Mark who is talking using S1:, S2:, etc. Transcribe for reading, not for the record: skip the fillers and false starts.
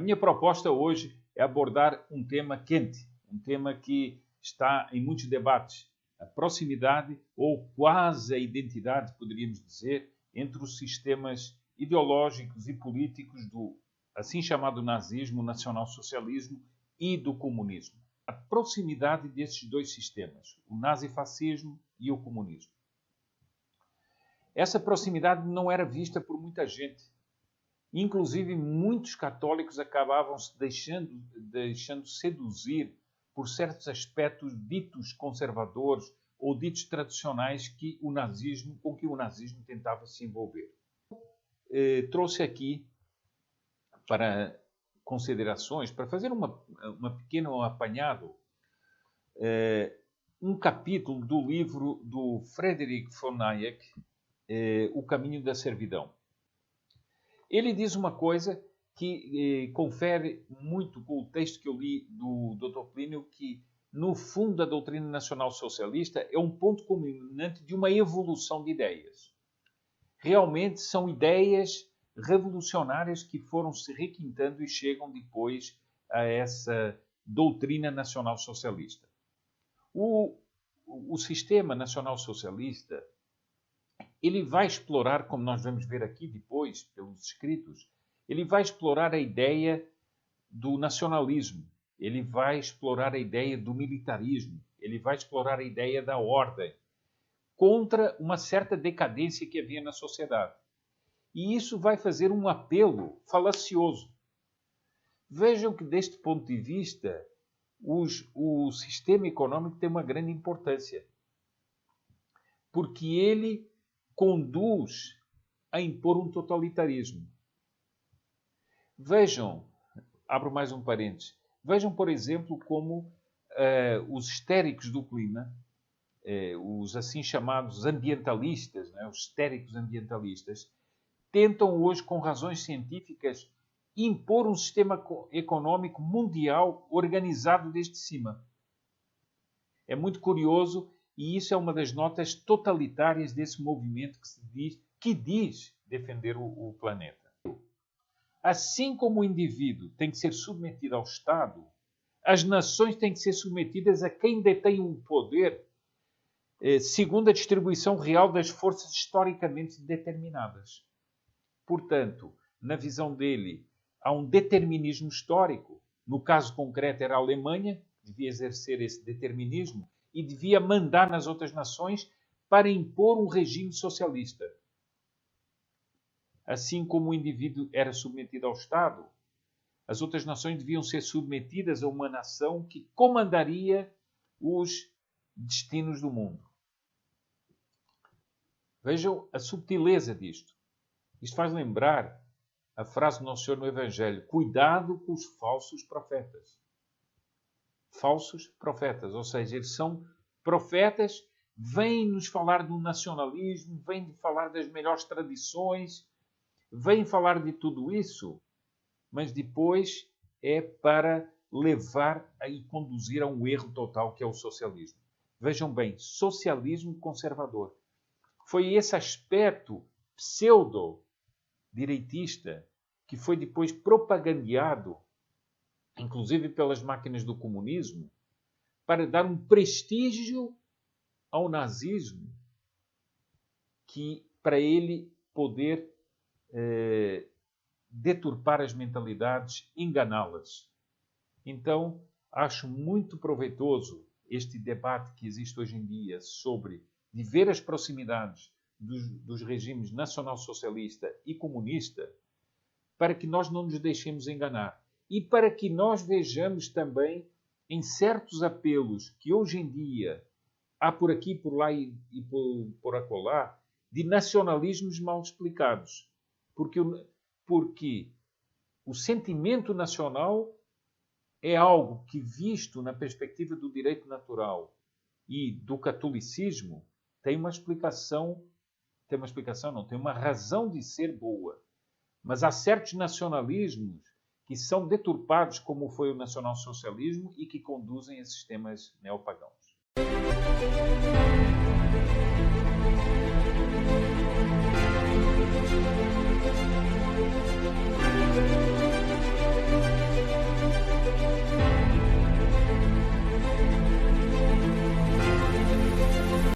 S1: minha proposta hoje é abordar um tema quente, um tema que está em muitos debates, a proximidade ou quase a identidade, poderíamos dizer, entre os sistemas ideológicos e políticos do assim chamado nazismo, nacionalsocialismo e do comunismo. A proximidade desses dois sistemas, o nazifascismo e o comunismo. Essa proximidade não era vista por muita gente. Inclusive, muitos católicos acabavam se deixando seduzir por certos aspectos ditos conservadores ou ditos tradicionais com que o nazismo tentava se envolver. Trouxe aqui para considerações, para fazer uma pequeno apanhado, um capítulo do livro do Friedrich von Hayek, O Caminho da Servidão. Ele diz uma coisa que confere muito com o texto que eu li do Dr. Plínio, que, no fundo, a doutrina nacional socialista é um ponto culminante de uma evolução de ideias. Realmente são ideias revolucionárias que foram se requintando e chegam depois a essa doutrina nacional socialista. O sistema nacional socialista, ele vai explorar, como nós vamos ver aqui depois, pelos escritos, ele vai explorar a ideia do nacionalismo, ele vai explorar a ideia do militarismo, ele vai explorar a ideia da ordem, contra uma certa decadência que havia na sociedade. E isso vai fazer um apelo falacioso. Vejam que, deste ponto de vista, o sistema econômico tem uma grande importância, porque ele conduz a impor um totalitarismo. Vejam, abro mais um parênteses, vejam, por exemplo, como os histéricos do clima, os assim chamados ambientalistas, né, os histéricos ambientalistas, tentam hoje, com razões científicas, impor um sistema econômico mundial organizado desde cima. É muito curioso e isso é uma das notas totalitárias desse movimento que diz defender o planeta. Assim como o indivíduo tem que ser submetido ao Estado, as nações têm que ser submetidas a quem detém o poder segundo a distribuição real das forças historicamente determinadas. Portanto, na visão dele, há um determinismo histórico. No caso concreto era a Alemanha, que devia exercer esse determinismo e devia mandar nas outras nações para impor um regime socialista. Assim como o indivíduo era submetido ao Estado, as outras nações deviam ser submetidas a uma nação que comandaria os destinos do mundo. Vejam a subtileza disto. Isto faz lembrar a frase do Nosso Senhor no Evangelho: cuidado com os falsos profetas. Falsos profetas, ou seja, eles são profetas, vêm nos falar do nacionalismo, vêm falar das melhores tradições, vêm falar de tudo isso, mas depois é para levar e conduzir a um erro total, que é o socialismo. Vejam bem, socialismo conservador. Foi esse aspecto pseudo-direitista que foi depois propagandeado, inclusive pelas máquinas do comunismo, para dar um prestígio ao nazismo, que para ele poder deturpar as mentalidades, enganá-las. Então, acho muito proveitoso este debate que existe hoje em dia sobre de ver as proximidades dos regimes nacional-socialista e comunista, para que nós não nos deixemos enganar e para que nós vejamos também em certos apelos que hoje em dia há por aqui, por lá e por acolá, de nacionalismos mal explicados. Porque o sentimento nacional é algo que, visto na perspectiva do direito natural e do catolicismo, tem uma razão de ser boa. Mas há certos nacionalismos que são deturpados, como foi o nacionalsocialismo, e que conduzem a sistemas neopagãos.